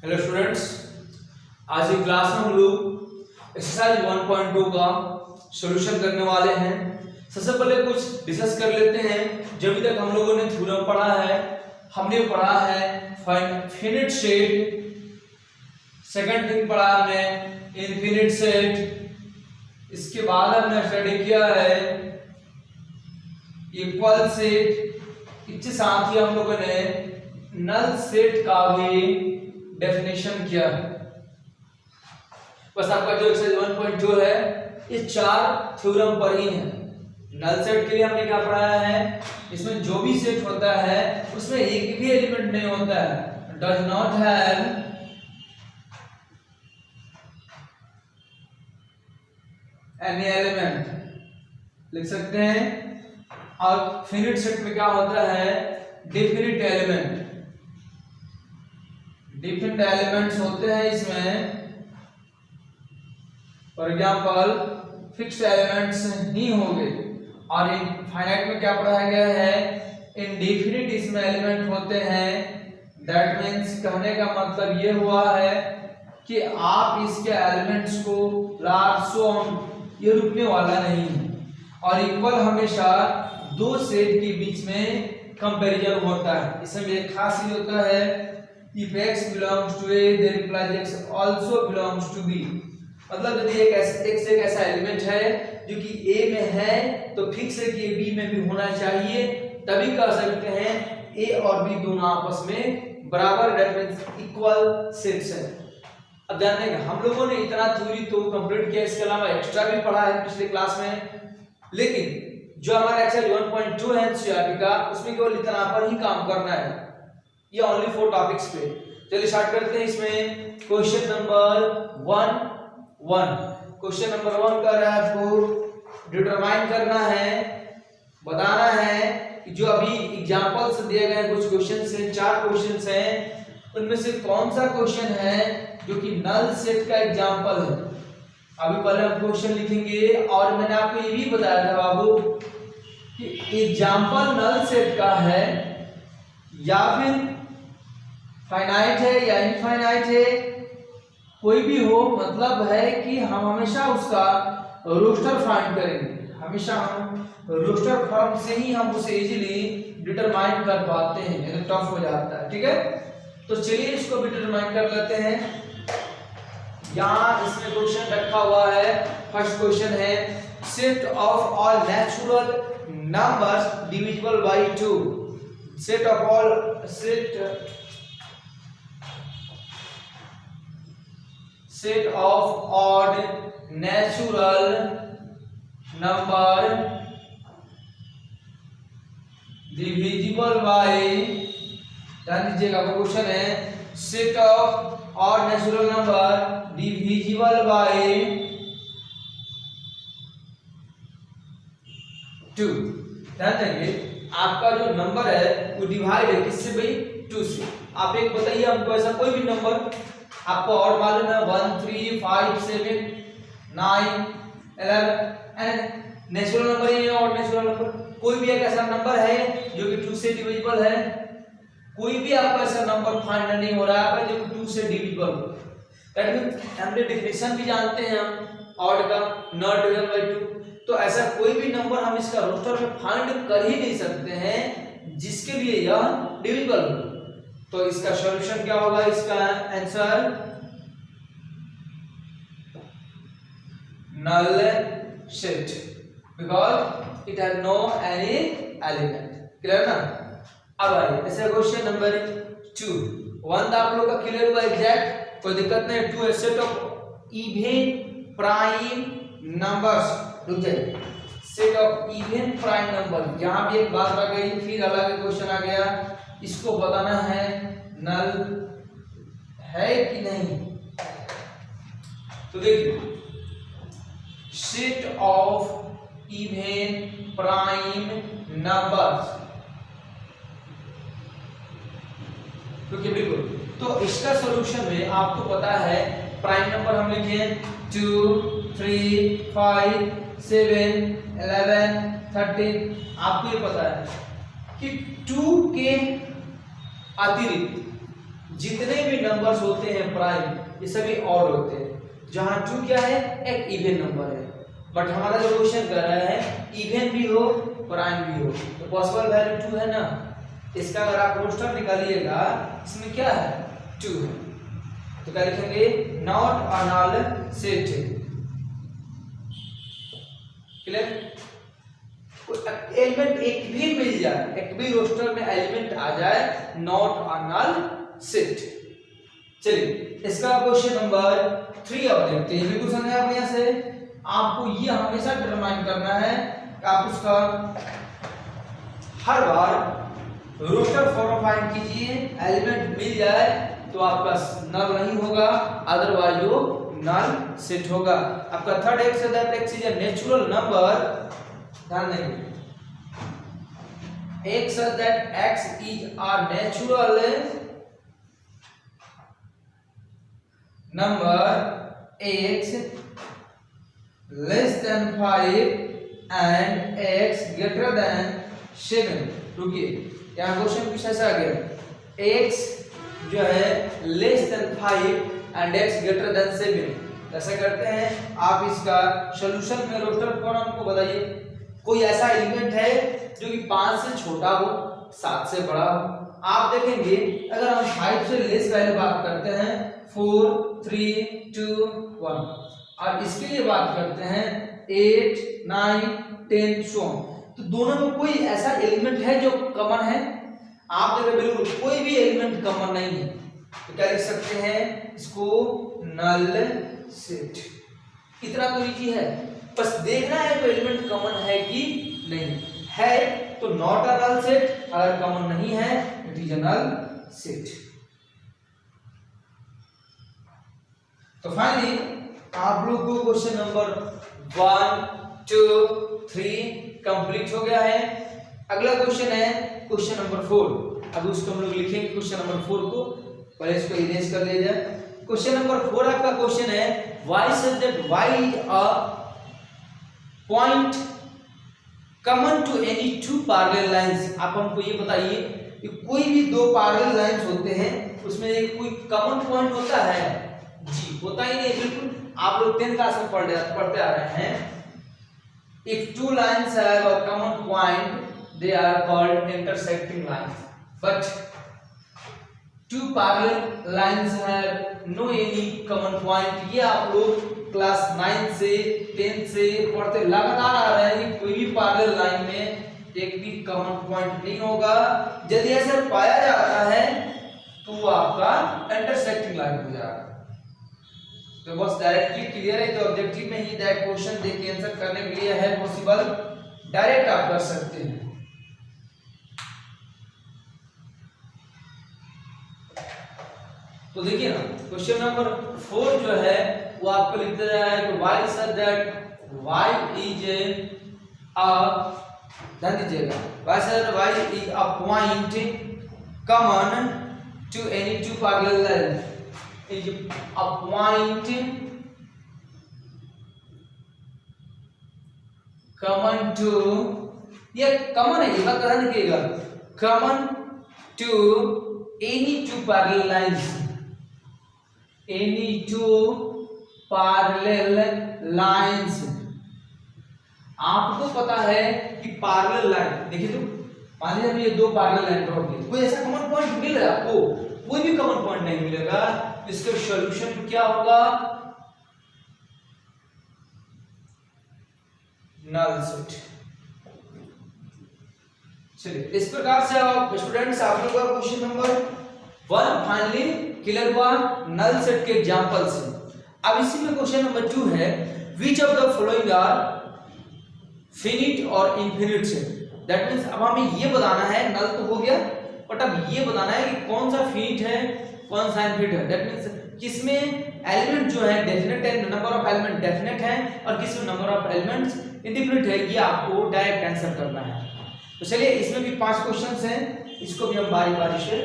Hello students, आज की class में हम लोग एक्सरसाइज 1.2 का सॉल्यूशन करने वाले हैं। सबसे पहले कुछ डिस्कस कर लेते हैं। जब अभी तक हम लोगों ने थ्योरम पढ़ा है, हमने पढ़ा है फिनिट सेट, सेकंड थिंग पढ़ा हमने इनफिनिट सेट, इसके बाद हमने स्टडी किया है इक्वल सेट, इसके साथ ही हम लोगों ने नल सेट का भी डेफिनेशन किया है। बस आपका जो एक्सरसाइज 1.2 है ये चार थ्योरम पर ही है। नल सेट के लिए हमने क्या पढ़ाया है, इसमें जो भी सेट होता है उसमें एक भी एलिमेंट नहीं होता है, does not have any element, लिख सकते हैं। और फिनिट सेट में क्या होता है, डेफिनिट एलिमेंट, डिफरेंट एलिमेंट्स होते हैं इसमें। फॉर एग्जांपल फिक्स्ड एलिमेंट्स नहीं होंगे। और इनफाइनाइट में क्या पढ़ाया गया है, इनडेफिनिट इसमें एलिमेंट होते हैं। दैट मींस कहने का मतलब ये हुआ है कि आप इसके एलिमेंट्स को लार्ज ये रुकने वाला नहीं है। और इक्वल हमेशा दो सेट के बीच में कंपैरिजन होता है। इसमें एक खास ये होता है, if x belongs to a then implies x also belongs to b। मतलब यदि एक ऐसा एलिमेंट है जो कि a में है तो फिक्स है कि b में भी होना चाहिए, तभी कह सकते हैं a और b दोनों आपस में बराबर, दैट मींस इक्वल सेट्स है। अब ध्यान देंगे, हम लोगों ने इतना थ्योरी तो कंप्लीट किया, इसके अलावा एक्स्ट्रा भी पढ़ा है पिछले क्लास में। लेकिन जो हमारा एक्सरसाइज 1.2 है एनसीईआरटी का, उसमें केवल इतना पर ही काम करना है, ये ओनली 4 टॉपिक्स पे। चलिए स्टार्ट करते हैं। इसमें क्वेश्चन नंबर 1 क्वेश्चन नंबर 1 का रहा है, आपको डिटरमाइन करना है, बताना है कि जो अभी एग्जांपल्स दिए गए कुछ क्वेश्चंस हैं, 4 क्वेश्चंस हैं, उनमें से कौन सा क्वेश्चन है जो कि नल सेट का एग्जांपल है। अभी पहले हम क्वेश्चन लिखेंगे। और मैंने आपको ये भी बताया था बाबू कि एग्जांपल नल सेट का है या फिर फाइनाइट है या इनफाइनाइट है, कोई भी हो, मतलब है कि हम हमेशा उसका रोस्टर फाइंड करेंगे। हमेशा हम रोस्टर फॉर्म से ही हम उसे इजीली डिटरमाइन कर पाते हैं, नहीं तो टफ हो जाता है। ठीक है, तो चलिए इसको भी डिटरमाइन कर लेते हैं। यहाँ इसमें क्वेश्चन रखा हुआ है, फर्स्ट क्वेश्चन है set of all natural numbers divisible by 2। Set of all set of odd natural number divisible by, ध्यान दीजिएगा क्वेश्चन है set of odd natural number divisible by 2। ध्यान देंगे, आपका जो नंबर है वो डिवाइड है किससे भाई, 2 से। आप एक बताइए हमको ऐसा कोई भी नंबर आपको और मालूम है 1 3 5 7 9 11 नेचुरल नंबर ही है और नेचुरल नंबर, कोई भी एक ऐसा नंबर है जो कि 2 से डिविजिबल है। कोई भी आपको ऐसा नंबर फाइंड नहीं हो रहा है जो कि 2 से डिविजिबल हो। दैट मींस हमने डेफिनेशन भी जानते हैं हम ऑड का, नॉट डिविजिबल बाय 2। तो ऐसा कोई भी नंबर हम इसका रोस्टर में फाइंड कर ही नहीं सकते हैं जिसके लिए यह डिविजिबल हो। तो इसका सॉल्यूशन क्या होगा, इसका answer null set, because it has no any element. Clear ना। अब आइए ऐसे क्वेश्चन नंबर 2। 1 आप लोग का क्लियर हुआ एग्जैक्ट, कोई दिक्कत नहीं। 2 set of even prime numbers, रुक जाइए, set of even prime number. यहां भी एक बात आ गई, फिर अलग क्वेश्चन आ गया, इसको बताना है नल है कि नहीं। तो देखिए, set of even prime numbers, क्योंकि बिल्कुल, तो इसका सॉल्यूशन में आपको पता है प्राइम नंबर हम लिखे 2 3 5 7 11 13। आपको ये पता है कि 2 के अतिरिक्त जितने भी नंबर्स होते हैं प्राइम ये सभी ऑड होते हैं। जहां 2 क्या है, एक इवन नंबर है, बट हमारा जो क्वेश्चन कर रहा है इवन भी हो प्राइम भी हो, तो पॉसिबल वैल्यू 2 है ना। इसका अगर आप रोस्टर निकालिएगा इसमें क्या है 2 है, तो क्या लिखेंगे not a null set. Clear? Element एक भी मिल जाए, एक भी रोस्टर में एलिमेंट आ जाए, नॉट अ नल सेट। चलिए इसका क्वेश्चन नंबर 3 अब देखते हैं। बिल्कुल समझ आप यहां से आपको ये हमेशा डिटरमाइन करना है कि आप उसका हर बार रोस्टर फॉर्म फाइंड कीजिए, एलिमेंट मिल जाए तो आपका नल नहीं होगा, अदरवाइज वो नल सेट होगा। आपका थर्ड एक्स है that x is a natural number, ध्यान देंगे x such that x is a natural number, x less than 5 and x greater than 7। रुकिए यहाँ क्वेश्चन कुछ ऐसा आ गया, x जो है less than 5 and x greater than 7। ऐसा करते हैं आप इसका सॉल्यूशन में रोस्टर फॉर्म हमको बताइए। कोई ऐसा एलिमेंट है जो कि 5 से छोटा हो, 7 से बड़ा हो। आप देखेंगे अगर हम 5 से लेस वैल्यू बात करते हैं 4 3 2 1, और इसके लिए बात करते हैं 8 9 10 सो ऑन, तो दोनों में कोई ऐसा एलिमेंट है जो कॉमन है? आप देखें बिल्कुल कोई भी एलिमेंट कॉमन नहीं है, तो क्या लिख सकते हैं इसको नल सेट। इतना तो इजी है, बस देखना है कोई एलिमेंट कॉमन है कि नहीं है, तो नॉट अ नल सेट, अगर कॉमन नहीं है it is a null set. तो फाइनली आप लोग को क्वेश्चन नंबर 1 2 3 कंप्लीट हो गया है। अगला क्वेश्चन है क्वेश्चन नंबर 4। अब उसको हम लोग लिखेंगे क्वेश्चन नंबर 4 को, पहले इसको इरेज कर लिया जाए। क्वेश्चन नंबर 4 आपका क्वेश्चन है y such that y is a point common to any two parallel lines। आप हमको ये बताइए कि कोई भी दो पैरेलल लाइंस होते हैं उसमें एक कोई कॉमन पॉइंट होता है? जी होता ही नहीं, बिल्कुल आप लोग 10th क्लास में पढ़ते आ रहे हैं। If two lines have a common point, they are called intersecting lines. But two parallel lines have no any common point। ये आप लोग क्लास 9 से 10 से पढ़ते लगातार आ रहे हैं कि कोई भी पैरेलल लाइन में एक भी कॉमन पॉइंट नहीं होगा। यदि ऐसा पाया जाता है तो वो आपका इंटरसेक्टिंग लाइन हो जाएगा। तो बस डायरेक्टली क्लियर है, तो ऑब्जेक्टिव में ही दैट क्वेश्चन देख के आंसर करने के लिए है पॉसिबल, डायरेक्ट आप कर सकते हैं। तो देखिए ना क्वेश्चन नंबर 4 जो है वो आपको लिखते जाए कि y such that y is a, ध्यान दीजिएगा, y such that y is a point common to any two parallel lines, is a point common to, ये कॉमन है, ये बात ध्यान रखिएगा, common to any two parallel lines, any two parallel lines। आपको पता है कि पैरेलल लाइन, देखिए तो मान लीजिए हम ये दो पैरेलल लाइन ड्रॉ किए, कोई ऐसा कॉमन पॉइंट मिल रहा है आपको? कोई भी कॉमन पॉइंट नहीं मिलेगा। इसका सॉल्यूशन क्या होगा? Null set. चलिए इस प्रकार से आप स्टूडेंट्स आप लोगों का क्वेश्चन नंबर 1 फाइनली क्लियर हुआ नल सेट के एग्जांपल से। अब इसी में क्वेश्चन नंबर 2 है, which of the following are finite और इनफिनिट सेट। दैट मींस अब हमें ये बताना है, नल तो हो गया, बट अब ये बताना है कि कौन सा फिनिट है कौन सा इनफिनिट है। दैट मींस किसमें एलिमेंट जो है डेफिनेट है, नंबर ऑफ एलिमेंट डेफिनेट है, और किसमें नंबर ऑफ एलिमेंट्स इंडिफिनिट है। ये आपको डायरेक्ट आंसर करना है। तो चलिए इसमें भी 5 क्वेश्चंस हैं, इसको भी हम बारी बारी से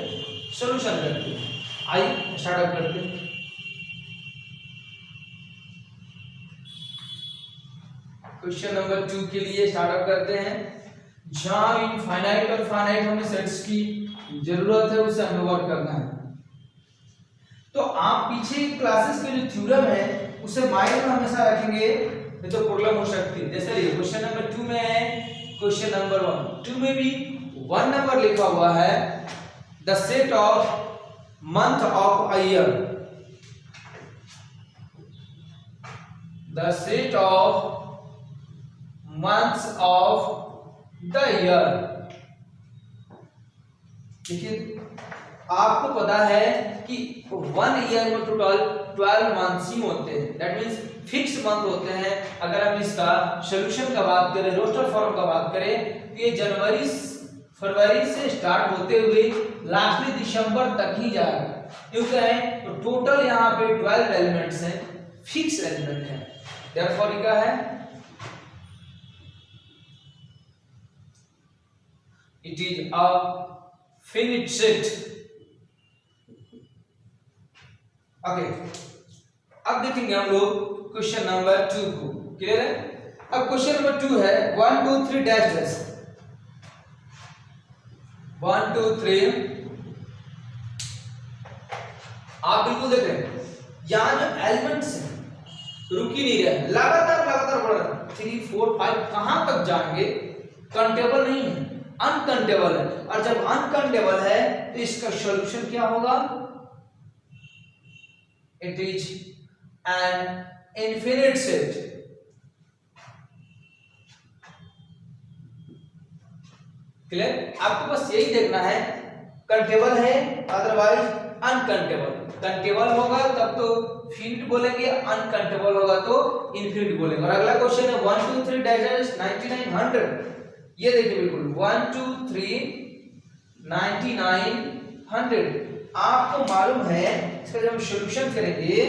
सॉल्यूशन करते हैं। आइए स्टार्ट अप करते हैं। क्वेश्चन नंबर 2 के लिए स्टार्ट करते हैं। जहां इनफाइनाइट और फाइनाइट हमें सेट्स की जरूरत है उसे हमें वर्क करना है। तो आप पीछे क्लासेस के जो थ्योरम है उसे माइंड में हमेशा रखेंगे, नहीं तो प्रॉब्लम हो सकती है। जैसे क्वेश्चन नंबर 2 में है, क्वेश्चन नंबर 1 2 में भी 1 नंबर लिखा हुआ है, the set of month of a year, the set of months of the year. देखिए आपको पता है कि 1 ईयर में टोटल 12 मंथ्स ही होते हैं, दैट मींस फिक्स मंथ होते हैं। अगर हम इसका सॉल्यूशन का बात करें, रोस्टर फॉर्म का बात करें, तो ये जनवरी फरवरी से स्टार्ट होते हुए लास्टली दिसंबर तक ही जाएगा। क्यों क्या है, तो टोटल यहाँ पे 12 एलिमेंट्स हैं, फिक्स एलिमेंट है, देयरफॉर क्या है, it is a finite set. Okay, अब देखेंगे हम लोग क्वेश्चन नंबर 2 को, क्लियर है। अब क्वेश्चन नंबर 2 है 1 2 3 डैश डैश 1 2 3। आप बिल्कुल देख रहे हैं यहां जो एलिमेंट्स हैं रुक ही नहीं रहे, लगातार बढ़ रहे हैं, 3 4 5 कहां तक जाएंगे, काउंटेबल नहीं है, अनकाउंटेबल है। और जब अनकाउंटेबल है तो इसका सॉल्यूशन क्या होगा, it is an infinite set. Clear, आपको बस यही देखना है, काउंटेबल है अदरवाइज अनकाउंटेबल। काउंटेबल होगा तब तो फिनिट बोलेंगे, अनकाउंटेबल होगा तो इनफिनिट बोलेंगे। और अगला क्वेश्चन है 1 2 3 डैश 99 100। ये देखिए बिल्कुल 1 2 3 99 100। आपको मालूम है इसका जब हम सॉल्यूशन करेंगे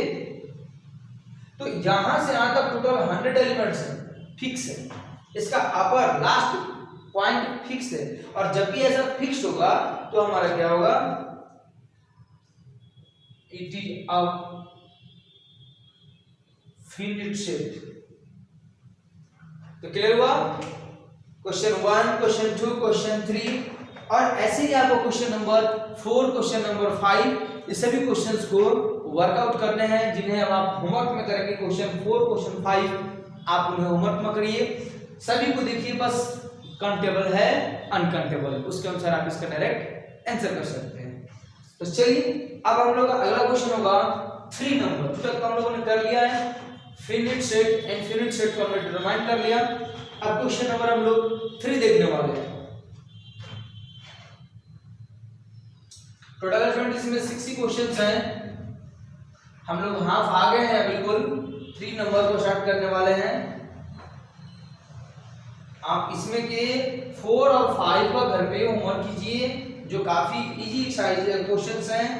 तो यहां से यहां तक टोटल 100 एलिमेंट्स है, फिक्स है, इसका अपर लास्ट पॉइंट फिक्स है। और जब भी ऐसा फिक्स होगा तो हमारा क्या होगा, it is a finite set. तो क्लियर हुआ क्वेश्चन 1, क्वेश्चन 2, क्वेश्चन 3। और ऐसे ही आपको क्वेश्चन नंबर 4, क्वेश्चन नंबर 5 ये सभी क्वेश्चंस को वर्कआउट करने हैं, जिन्हें अब आप होमवर्क में करेंगे। क्वेश्चन 4, क्वेश्चन 5 आप उन्हें होमवर्क में करिए, सभी को देखिए, बस काउंटेबल है अनकाउंटेबल है, उसके अनुसार आप इसका डायरेक्ट आंसर कर सकते हैं। तो चलिए अब हम लोग का अगला क्वेश्चन होगा 3 नंबर। तक तो हम लोगों ने कर लिया है फिनिट सेट, इनफिनिट सेट को हमने डिटरमाइन कर लिया। अब क्वेश्चन नंबर हम लोग 3 देखने वाले हैं। टोटल 20 में 60 क्वेश्चंस हैं, हम लोग हाफ आ गए हैं, बिल्कुल 3 नंबर को स्टार्ट करने वाले हैं। आप इसमें के 4 और 5 का घर पे होमवर्क कीजिए, जो काफी इजी एक्सरसाइज क्वेश्चंस हैं,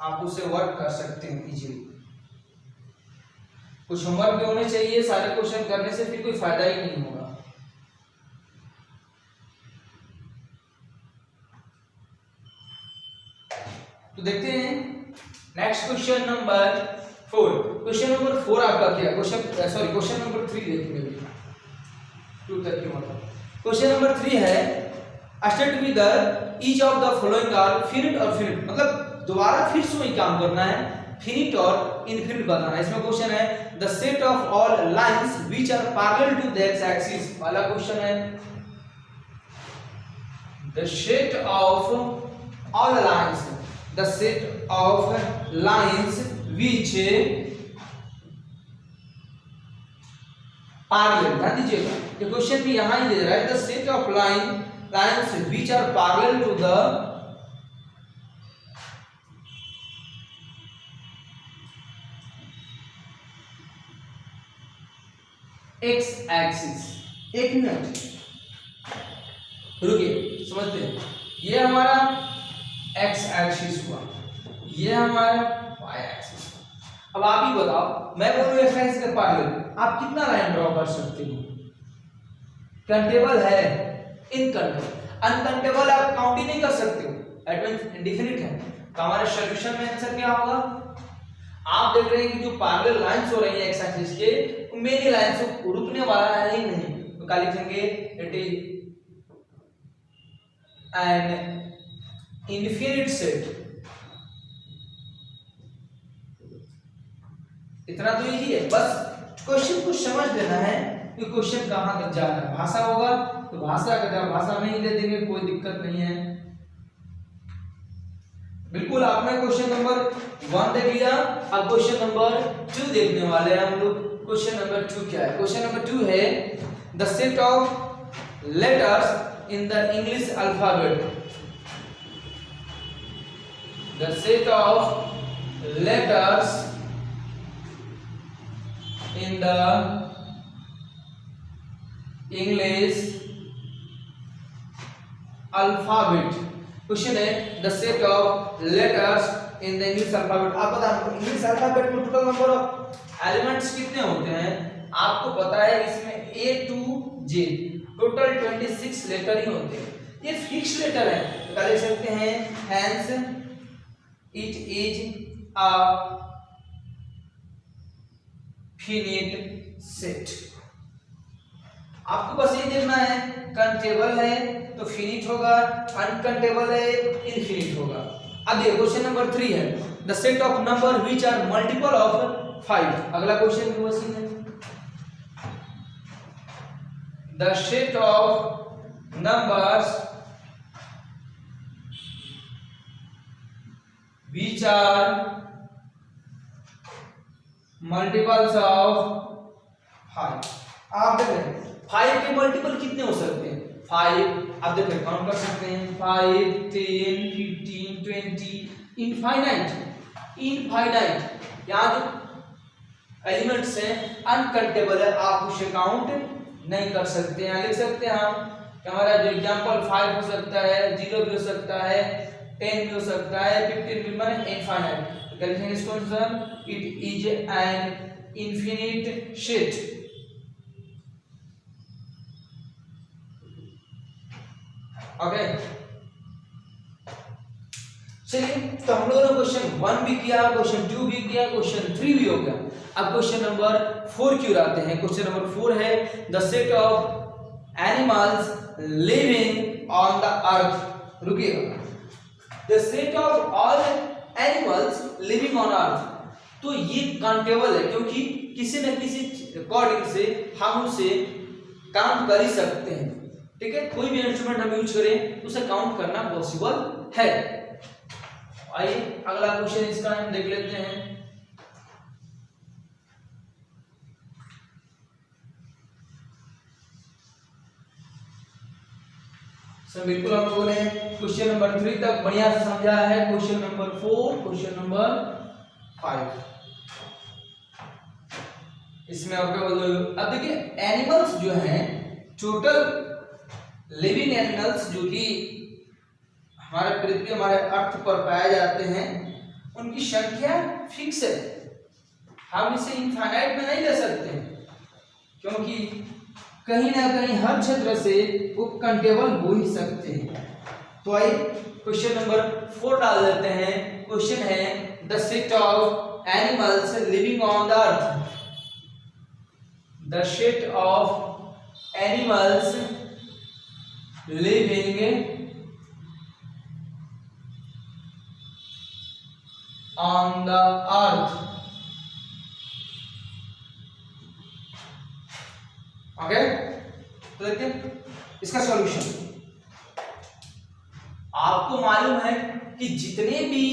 आप उससे वर्क कर सकते हैं इजीली। कुछ होमवर्क भी होने चाहिए, सारे क्वेश्चन करने से फिर कोई फायदा ही नहीं होगा। तो देखते हैं next question number 4। Question number 4 आपका क्या, क्वेश्चन नंबर 3 देखेंगे, 2 तक की मतलब। क्वेश्चन नंबर 3 है state with the each of the following are finite और फिनिट, मतलब दोबारा फिर से वही काम करना है, फिनिट और इनफिनिट बताना है। इसमें क्वेश्चन है the set of all lines which are parallel to the x axis वाला क्वेश्चन है। The set of all lines, the set of lines which parallel, ध्यान दीजिएगा ये क्वेश्चन भी यहां ही दे रहा है, the set of lines which are parallel to the x axis. एक मिनट रुकिए, समझते हैं, ये हमारा एक्स एक्सिस हुआ, ये हमारा वाई एक्सिस। अब आप ही बताओ, मैं बोलूं एक्स एक्सिस के पैरेलल आप कितना लाइन ड्रॉ कर सकते हो, काउंटेबल है, इनकाउंटेबल, अनकाउंटेबल आप काउंट ही नहीं कर सकते हो, दैट मींस इंडेफिनिट है। तो हमारे सॉल्यूशन में आंसर क्या होगा, आप देख रहे हैं कि जो पैरेलल लाइंस हो रही है एक्स एक्सिस के, मेरी लाइंस को रुकने वाला है ही नहीं, तो क्या लिखेंगे, it is an infinite set. इतना तो इजी है, बस क्वेश्चन को समझ लेना है कि क्वेश्चन कहां तक जा रहा है। भाषा होगा तो भाषा का भाषा में ही दे देंगे, कोई दिक्कत नहीं है। बिल्कुल आपने क्वेश्चन नंबर 1 देख लिया, अब क्वेश्चन नंबर 2 देखने वाले हैं हम लोग। क्वेश्चन नंबर 2 क्या है? क्वेश्चन नंबर 2 है the set of letters in the English alphabet. The set of letters in the English alphabet. Question है the set of letters in the English alphabet. आप बता दो इंग्लिश अल्फाबेट में total number of elements कितने होते हैं? आपको पता है इसमें A to Z total 26 letter ही होते हैं। ये फिक्स लेटर है, तो लिख सकते हैं hence it is a finite set. आपको बस ये देखना है काउंटेबल है तो फिनिट होगा, अनकाउंटेबल है इनफिनिट होगा। अब देखो क्वेश्चन नंबर 3 है the set of number which are multiple of 5। अगला क्वेश्चन भी वही है, the set of numbers which are multiples of 5। आप देखें 5 के मल्टीपल कितने हो सकते हैं? 5 आप देखिए काउंट कर सकते हैं 5 10 15 20 इनफाइनाइट। यहाँ जो एलिमेंट्स हैं अनकाउंटेबल है, आप उसे काउंट नहीं कर सकते हैं। लिख सकते हैं हम कि हमारा जो एग्जांपल 5 हो सकता है, 0 भी हो सकता है, 10 भी हो सकता है, 15 भी, माने इनफाइनाइट। तो कहते हैं इसको answer it is an infinite set. Okay चलिए, तो हम लोगों ने क्वेश्चन 1 भी किया, क्वेश्चन 2 भी किया, क्वेश्चन 3 भी हो गया। अब क्वेश्चन नंबर 4 की ओर आते हैं। क्वेश्चन नंबर 4 है the set of animals living on the earth. रुकिएगा, the set of all animals living on earth. तो ये काउंटेबल है क्योंकि किसी न किसी अकॉर्डिंग से हम उसे काउंट कर ही सकते हैं। ठीक है, कोई भी इंस्ट्रूमेंट हम यूज करें उसे काउंट करना पॉसिबल है। आइए अगला क्वेश्चन इसका हम देख लेते हैं। बिल्कुल हम लोगों ने क्वेश्चन नंबर 3 तक बढ़िया से समझा है। क्वेश्चन नंबर 4, क्वेश्चन नंबर 5 इसमें आपको अब देखिए एनिमल्स जो हैं, टोटल लिविंग एनिमल्स जो कि हमारे पृथ्वी हमारे अर्थ पर पाए जाते हैं, उनकी संख्या फिक्स है। हम इसे इनफाइनाइट में नहीं ले सकते क्योंकि कहीं ना कहीं हर क्षेत्र से वो काउंटेबल हो ही सकते हैं। तो आइए क्वेश्चन नंबर 4 डाल देते हैं। क्वेश्चन है the set of animals living on the earth. The set of animals living on the earth। Okay, तो देखिए इसका सॉल्यूशन। आपको मालूम है कि जितने भी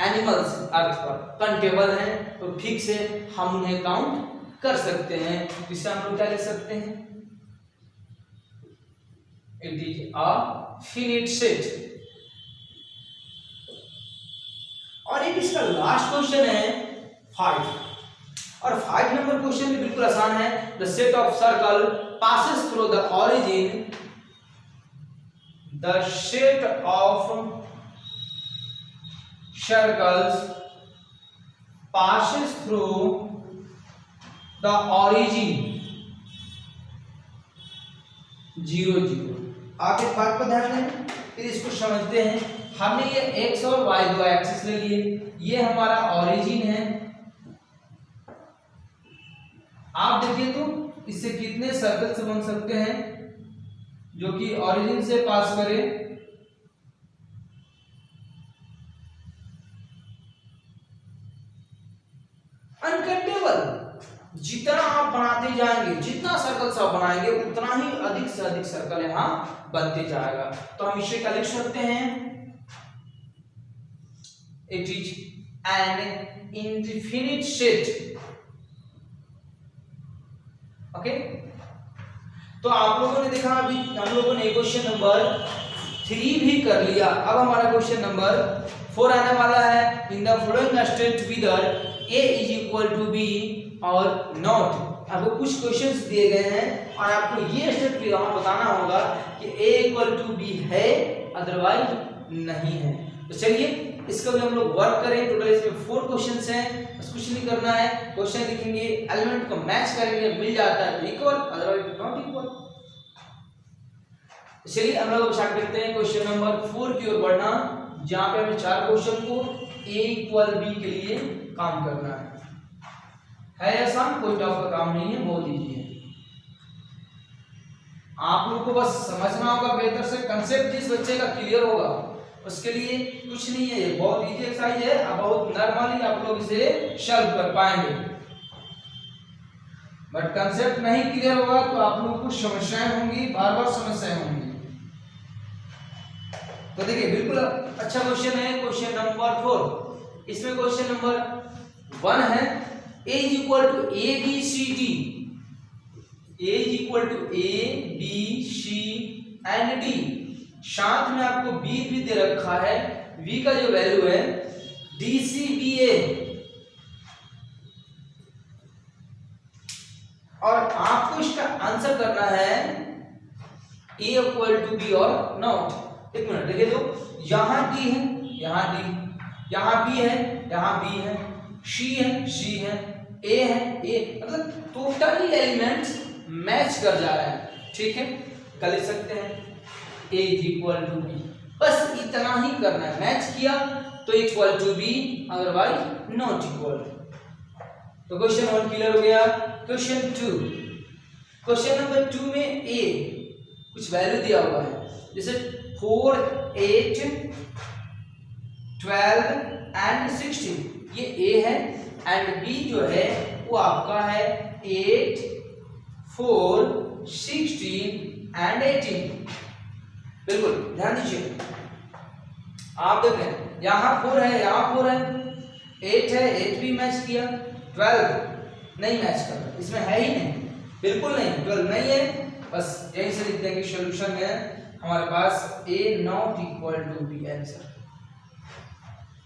एनिमल्स अर्थ पर काउंटेबल हैं तो ठीक से हम उन्हें काउंट कर सकते हैं। जिसे हम लोग क्या लिख सकते हैं? It is a finite set. और एक इसका लास्ट क्वेश्चन है 5, और 5 नंबर क्वेश्चन भी बिल्कुल आसान है। The set of circle passes through the origin. The set of circles passes through the origin 0 0। आप एक बात पर ध्यान दें, फिर इसको समझते हैं। हमने ये x और y दो एक्सिस ले लिए, ये हमारा ओरिजिन है। आप देखिए तो इससे कितने सर्कल्स बन सकते हैं जो कि ओरिजिन से पास करे। अनकाउंटेबल। जितना आप बनाते जाएंगे, जितना सर्कल आप बनाएंगे, उतना ही अधिक से अधिक सर्कल यहाँ बनते जाएगा। तो हम इसे क्या लिख सकते हैं? It is an indefinite set. Okay, तो आप लोगों ने देखा अभी हम लोगों ने क्वेश्चन नंबर 3 भी कर लिया। अब हमारा क्वेश्चन नंबर 4 आने वाला है। In the following state whether a is equal to b और नॉट। आपको कुछ क्वेश्चंस दिए गए हैं और आपको ये स्टेट बताना होगा कि a इक्वल टू b है, अदरवाइज नहीं है। तो चलिए इसका भी हम लोग वर्क करें। टोटल इसमें 4 क्वेश्चंस हैं, बस कुछ नहीं करना है। क्वेश्चन लिखेंगे, एलिमेंट को मैच करेंगे, मिल जाता है तो इक्वल, अदरवाइज नॉट इक्वल। चलिए हम लोग स्टार्ट करते हैं क्वेश्चन नंबर 4 की ओर बढ़ना, जहां पे हमें 4 क्वेश्चन को a इक्वल b के लिए काम करना है आसान, कोई टफ का काम नहीं है, बोल दीजिए। आप लोग को बस समझना होगा बेहतर से, कंसेप्ट जिस बच्चे का क्लियर होगा उसके लिए कुछ नहीं है, ये बहुत इजी एक्सरसाइज है, अब बहुत नॉर्मली आप लोग इसे सॉल्व कर पाएंगे। बट कंसेप्ट नहीं क्लियर होगा तो आप लोगों को समस्याएं होंगी, बार बार समस्याएं होंगी। तो देखिए बिल्कुल अच्छा क्वेश्चन है, क्वेश्चन नंबर 4। इसमें क्वेश्चन नंबर 1 है a is equal to a b c d, a is equal to a b c and d। साथ में आपको b भी दे रखा है, v का जो वैल्यू है d c b a, और आपको इसका आंसर करना है a इक्वल टू b और नॉट। एक मिनट देखिए, तो यहां d है, यहां d, यहां b है, यहां b है, c है, c है, a है, a, मतलब टोटली एलिमेंट्स मैच कर जा रहे हैं। ठीक है, कर लिख सकते हैं a is equal to b, बस इतना ही करना है। मैच किया तो equal to b, otherwise not equal. तो क्वेश्चन 1 क्लियर हो गया। क्वेश्चन 2, क्वेश्चन नंबर 2 में a कुछ वैल्यू दिया हुआ है, जैसे 4, 8, 12 एंड 16, ये a है, एंड b जो है वो आपका है 8, 4, 16 एंड 18। बिल्कुल ध्यान दीजिए, आप देख रहे हैं यहाँ 4 है, यहाँ 4 है, 8 है, 8 भी मैच किया, 12 नहीं मैच कर रहा, इसमें है ही नहीं, बिल्कुल नहीं, 12 नहीं है। बस यहीं से लिख देंगे सॉल्यूशन में हमारे पास a not equal to b answer.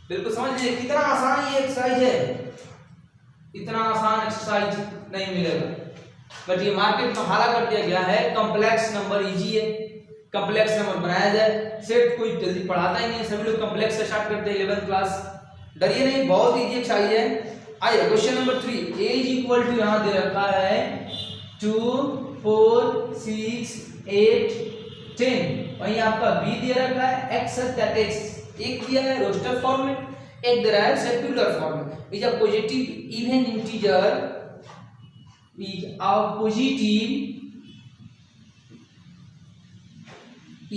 बिल्कुल समझ लीजिए कितना आसान ये एक्सरसाइज है, इतना आसान एक्सरसाइज नहीं मिलेगा, बट ये मार्केट में हाला कर दिया गया है। कॉम्प्लेक्स नंबर इजी है, कॉम्प्लेक्स नंबर बनाया जाए, सेट कोई जल्दी पढ़ाता ही नहीं, सभी लोग कॉम्प्लेक्स से स्टार्ट करते हैं 11th क्लास। डरिए नहीं, बहुत इजी एक्सरसाइज है। आइए question number 3, a is equal to यहां दे रखा है 2, 4, 6, 8, 10, वहीं आपका b दे रखा है x स्टैटिक्स, एक दिया है रोस्टर फॉर्म में, एक दे रहा है सेक्युलर फॉर्म में। Is a positive even integer, is a positive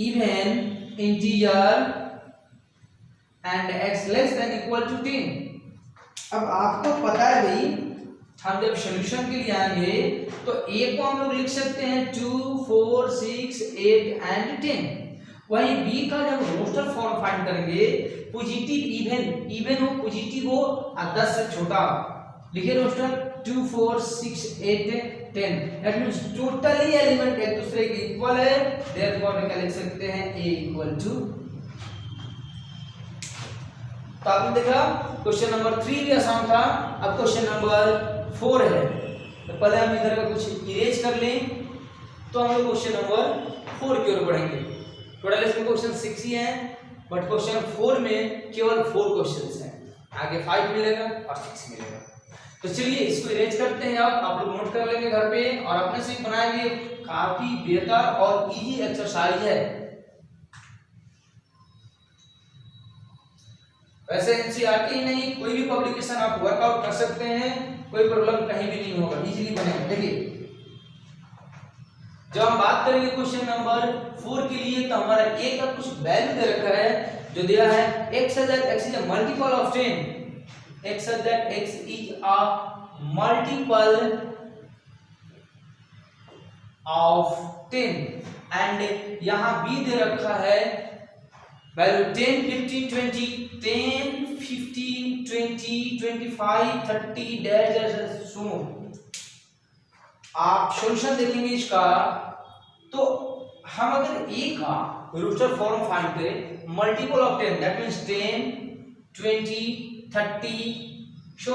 even integer and x less than equal to 10। अब आपको पता है भाई, हम जब सॉल्यूशन के लिए आएंगे तो a को हम लोग लिख सकते हैं 2, 4, 6, 8 एंड 10। वहीं b का जब रोस्टर फॉर्म फाइंड करेंगे, पॉजिटिव इवन, इवन हो पॉजिटिव हो और 10 से छोटा, लिखिए roster 2, 4, 6, 8, 10, that means totally element एक दूसरे के इक्वल है, देयरफॉर हम क्या लिख सकते हैं a इक्वल टू। तो आपने देखा क्वेश्चन नंबर 3 भी आसान था, अब क्वेश्चन नंबर 4 है। तो पहले हम इधर का कुछ इरेज कर लें, तो हम लोग क्वेश्चन नंबर 4 की ओर बढ़ेंगे। टोटल इसमें क्वेश्चन 6 ही हैं, बट क्वेश्चन 4 में केवल 4 क्वेश्चंस हैं, आगे 5 मिलेगा और 6 मिलेगा। तो चलिए इसको इरेज करते हैं। अब आप लोग नोट कर लेंगे घर पे और अपने से बनाएंगे, काफी बेहतर और इजी एक्सरसाइज है। वैसे एनसीईआरटी ही नहीं, कोई भी पब्लिकेशन आप वर्कआउट कर सकते हैं, कोई प्रॉब्लम कहीं भी नहीं होगा, इजीली बनेगा। देखिए जब हम बात करेंगे क्वेश्चन नंबर 4 के लिए, तो हमारा a का कुछ वैल्यू दे रखा है, जो दिया है x is a multiple of 10, x such that x is a multiple of 10 and यहाँ b दे रखा है वैल्यू 10, 15, 20, 10, 15, 20, 25, 30 डैश सुनो आप सॉल्यूशन देखेंगे इसका तो हम अगर a का रोस्टर फॉर्म फाइंड करें multiple of 10 that means 10, 20, 30 show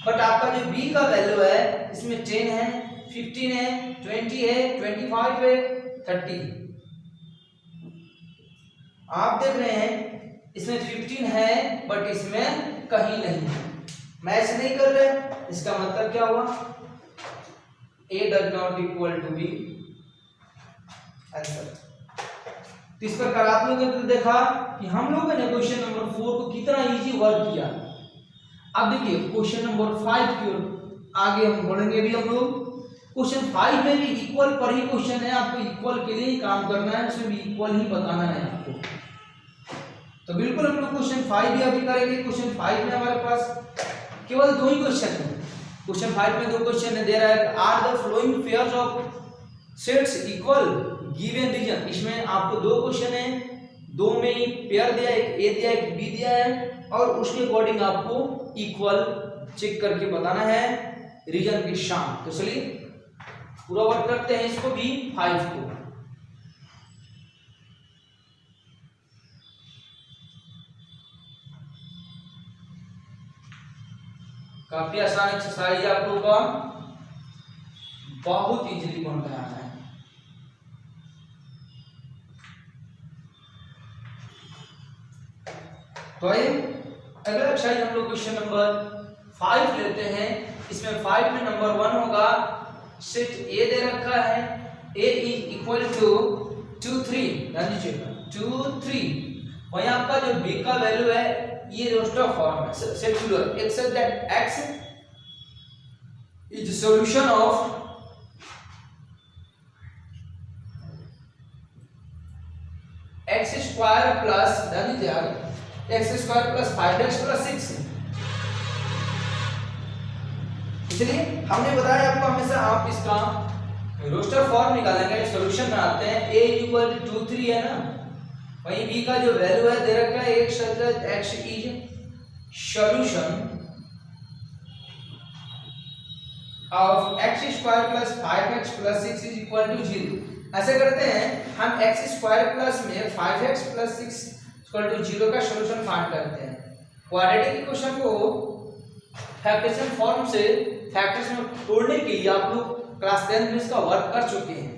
but आपका जो b का वैल्यू है इसमें 10 है, 15 है, 20 है, 25 है, 30 आप देख रहे हैं इसमें 15 है बट इसमें कहीं नहीं है, मैच नहीं कर रहे। इसका मतलब क्या हुआ a does not equal to b answer. तो इस प्रकार आप लोगों ने देखा कि हम लोगों ने क्वेश्चन नंबर 4 को कितना इजी वर्क किया। अब देखिए क्वेश्चन नंबर 5 की ओर आगे हम बढ़ेंगे। अभी हम लोग क्वेश्चन 5 में भी इक्वल पर ही क्वेश्चन है, आपको इक्वल के लिए ही काम करना है, उसमें भी इक्वल ही बताना है आपको। तो बिल्कुल हम लोग क्वेश्चन 5 भी अभी करेंगे। क्वेश्चन 5 में हमारे पास केवल 2 ही क्वेश्चन है। क्वेश्चन 5 में 2 क्वेश्चन है, दे रहा है are the following pairs of sets equal given reason. इसमें आपको 2 क्वेश्चन है, 2 में ही पेयर दिया है, एक ए दिया है, एक बी दिया है और उसके अकॉर्डिंग आपको इक्वल चेक करके बताना है रीजन के शाम। तो चलिए पूरा वर्क करते हैं इसको भी 5 को। काफी आसान एक्सरसाइज आप लोगों का बहुत इजीली बन रहा है। तो आइए अगला एक्सरसाइज हम लोग क्वेश्चन नंबर 5 लेते हैं। इसमें 5 में नंबर 1 होगा सेट ए दे रखा है, a इज इक्वल टू 2, 3 ध्यान दीजिएगा 2, 3 और यहाँ आपका जो b का वैल्यू है ये रोस्टर फॉर्म है secular except that x is solution of x square plus ध्यान दीजिएगा x square plus 5x plus 6। इसलिए हमने बताया आपको हमेशा आप इसका रोस्टर फॉर्म निकालेंगे, सॉल्यूशन बनाते हैं। a इक्वल टू 2, 3 है ना, वहीं b का जो वैल्यू है दे रखा है x x is solution of x square plus 5x plus 6 is equal to 0। ऐसे करते हैं हम x स्क्वायर प्लस में 5x प्लस 6 इक्वल टू 0 का सॉल्यूशन फाइंड करते हैं। क्वाड्रेटिक इक्वेशन को फैक्टराइजेशन फॉर्म से फैक्टर्स में तोड़ने के लिए आप लोग क्लास 10 में इसका वर्क कर चुके हैं।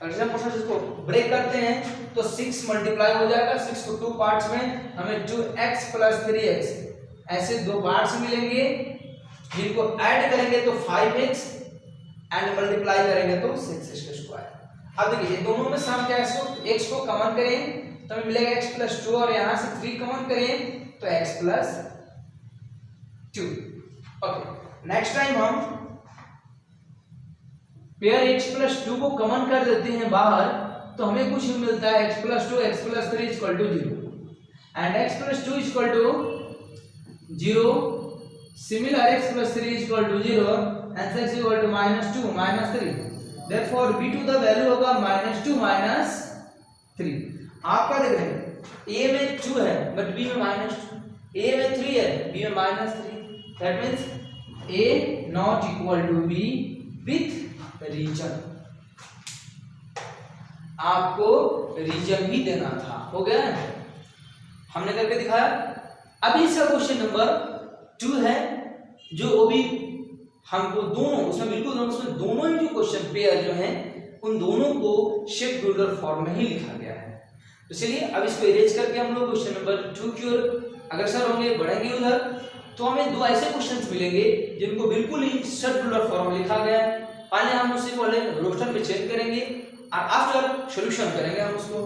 फैक्टराइजेशन प्रोसेस को ब्रेक करते हैं तो 6 मल्टीप्लाई हो जाएगा, 6 को 2 पार्ट्स में हमें 2x प्लस 3x ऐसे 2 पार्ट्स मिलेंगे जिनको ऐड करेंगे तो 5x एंड मल्टीप्लाई करेंगे तो 6x स्क्वायर। अब देखिए दोनों में सम क्या है, x को कॉमन करें तो हमें मिलेगा x प्लस 2 और यहाँ से 3 कॉमन करें तो x plus 2। Okay next time हम पेयर x प्लस 2 को कॉमन कर देते हैं बाहर तो हमें कुछ मिलता है x plus 2 x plus 3 equal to 0 and x plus 2 equal to 0 similar x plus 3 equal to 0 and x equal to -2 -3 therefore b2 the value होगा -2 -3। आपका देख रहे हैं a में 2 है बट b में -2, a में 3 है b में -3, that means a not equal to b with reason. आपको रीजन भी देना था, हो गया हमने करके दिखाया। अभी इसका क्वेश्चन नंबर 2 है जो वो भी हमको दोनों उसमें बिल्कुल उसमें दोनों ही जो क्वेश्चन पेयर जो हैं उन दोनों को शिफ्ट रूलर फॉर्म में ही लिखा गया है। तो चलिए अब इसको इरेज करके हम लोग क्वेश्चन नंबर 2 की ओर अग्रसर होंगे, बढ़ेंगे उधर तो हमें 2 ऐसे क्वेश्चंस मिलेंगे जिनको बिल्कुल ही शिफ्ट रूलर फॉर्म में लिखा गया है। पहले हम उससे पहले रोस्टर पे चेक करेंगे और आफ्टर सॉल्यूशन करेंगे हम उसको।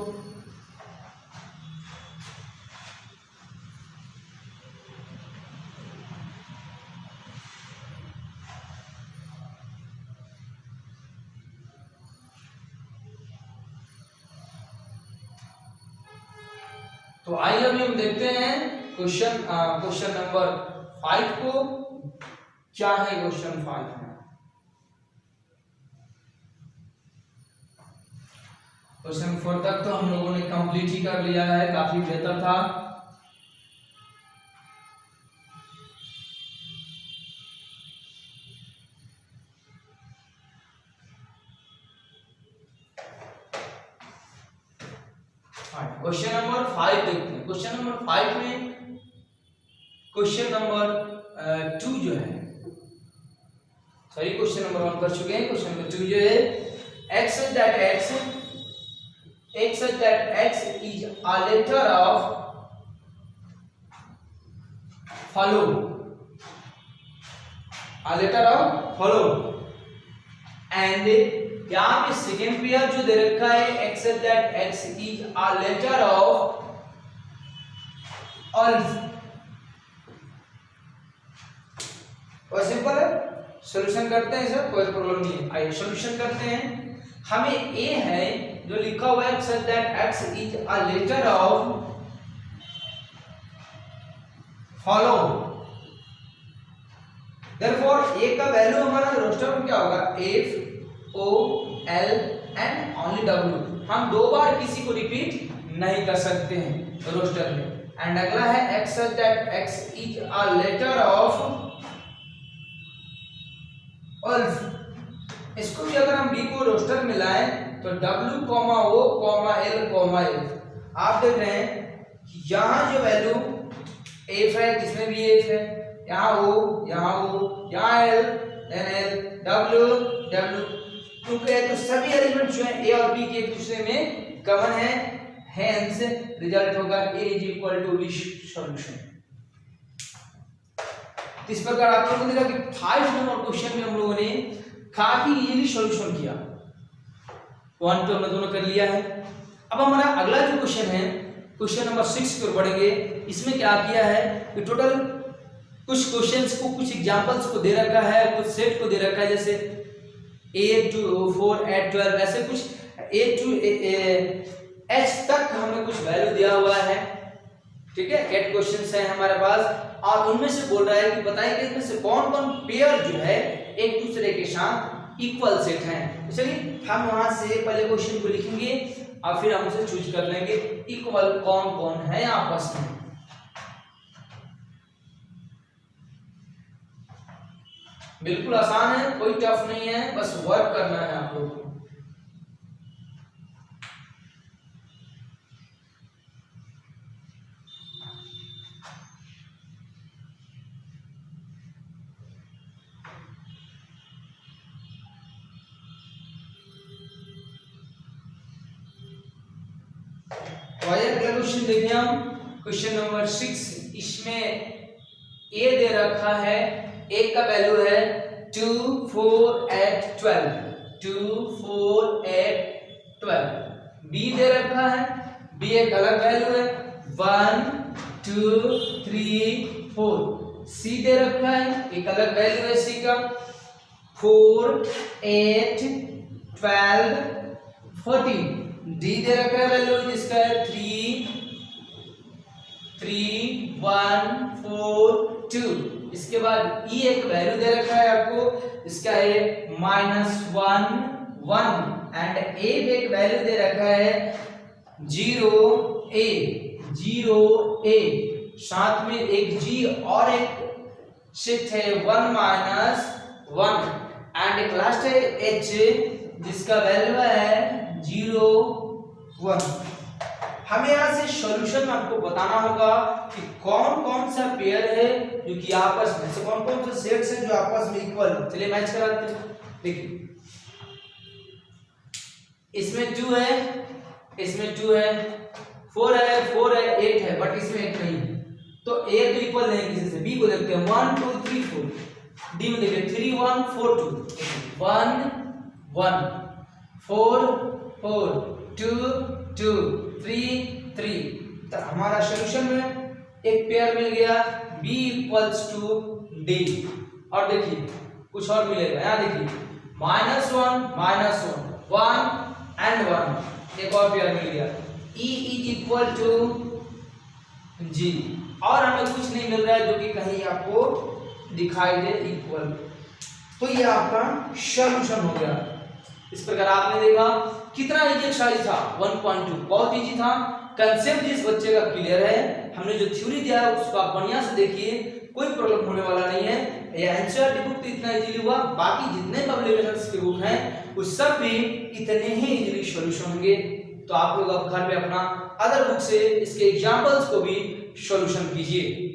तो आइए अभी हम देखते हैं क्वेश्चन नंबर 5 को क्या है क्वेश्चन 5 में। क्वेश्चन 4 तक तो हम लोगों ने कंप्लीट ही कर लिया है, काफी बेहतर था। क्वेश्चन नंबर 5 देखते हैं। क्वेश्चन नंबर 5 में क्वेश्चन नंबर 2 जो है, सॉरी क्वेश्चन नंबर 1 कर चुके हैं, क्वेश्चन नंबर 2 जो है x such that x is a letter of follow, a letter of follow, and यहाँ पे सेकेंड पेयर जो दे रखा है x such that x is a letter of अल्फ, और सिंपल है, सॉल्यूशन करते हैं सर, कोई प्रॉब्लम नहीं है। आइए सॉल्यूशन करते हैं। हमें a है जो लिखा हुआ है x such that x is a letter of follow, therefore a का वैल्यू हमारा रोस्टर में क्या होगा, f O L and only W। हम दो बार किसी को रिपीट नहीं कर सकते हैं रोस्टर में। एंड अगला है x such that x is a letter of अल्फ, इसको भी अगर हम b को रोस्टर में लाएं तो W, O, L, F। आप देख रहे हैं यहाँ जो वैल्यू f है, जिसमें भी f है, यहाँ O, यहाँ L, W क्योंकि तो सभी एलिमेंट जो हैं a और b के एक दूसरे में कॉमन है, हेंस रिजल्ट होगा a = b सॉल्यूशन। इस प्रकार आप लोगों ने देखा कि 5 नंबर क्वेश्चन में हम लोगों ने काफी इजीली सॉल्यूशन किया, 1 2 हमने दोनों कर लिया है। अब हमारा अगला जो क्वेश्चन है, क्वेश्चन नंबर 6 की ओर बढ़ेंगे। इसमें क्या किया है कि टोटल कुछ क्वेश्चंस को, कुछ एग्जांपल्स को दे रखा है, कुछ सेट को दे रखा है, जैसे 8 to 4 8 12 ऐसे कुछ a to h तक हमें कुछ वैल्यू दिया हुआ है, ठीक है। 8 क्वेश्चंस हैं हमारे पास और उनमें से बोल रहा है कि बताइए कि इनमें से कौन कौन पेयर जो है एक दूसरे के साथ इक्वल सेट हैं। तो चलिए हम वहां से पहले क्वेश्चन को लिखेंगे और फिर हम उसे चूज कर लेंगे इक्वल कौन कौन है आपस में। बिल्कुल आसान है, कोई टफ नहीं है, बस वर्क करना है आप लोगों को। अगला क्वेश्चन देखिए हम, क्वेश्चन नंबर 6। इसमें ए दे रखा है, a का वैल्यू है 2 4 8 12, 2 4 8 12। b दे रखा है, b एक अलग वैल्यू है 1 2 3 4। c दे रखा है, एक अलग वैल्यू है c का 4 8 12 14। d दे रखा है वैल्यू जिसका है 3 3 1 4 2। इसके बाद e एक वैल्यू दे रखा है आपको, इसका है -1 1 एंड a एक वैल्यू दे रखा है 0 a, साथ में एक g और एक शिफ्ट है 1 -1 एंड एक लास्ट है h जिसका वैल्यू है 0 1। हमें यहाँ से सॉल्यूशन आपको बताना होगा कि कौन कौन सा पेयर है जो कि आपस में से, कौन कौन से सेट्स हैं जो आपस में इक्वल है। चलिए मैच कराते हैं। देखिए इसमें 2 है, इसमें 2 है, 4 है, 8 है, बट इसमें 8 नहीं है, तो a तो इक्वल नहीं किसी से। b को देखते हैं 1 2 3 4, d में देखिए 3 1 4 2, 1 1 4 4 2 2 3 3। तो हमारा सॉल्यूशन में एक पेयर मिल गया b = d। और देखिए कुछ और मिलेगा, यहाँ देखिए -1 1 and 1, एक और पेयर मिल गया। e = g, और हमें कुछ नहीं मिल रहा है जो कि कहीं आपको दिखाई दे इक्वल। तो ये आपका सॉल्यूशन हो गया। इस प्रकार आपने देखा कितना इजी एक्सरसाइज था 1.2, बहुत इजी था। कंसेप्ट जिस बच्चे का क्लियर है, हमने जो थ्योरी दिया है उसको आप बढ़िया से देखिए, कोई प्रॉब्लम होने वाला नहीं है। ये एनसीईआरटी बुक तो इतना इजीली हुआ, बाकी जितने पब्लिकेशंस के बुक हैं वो सब भी इतने ही इजीली सॉल्यूशन होंगे। तो आप लोग अब घर पे अपना अदर बुक से इसके एग्जांपल्स को भी सॉल्यूशन कीजिए।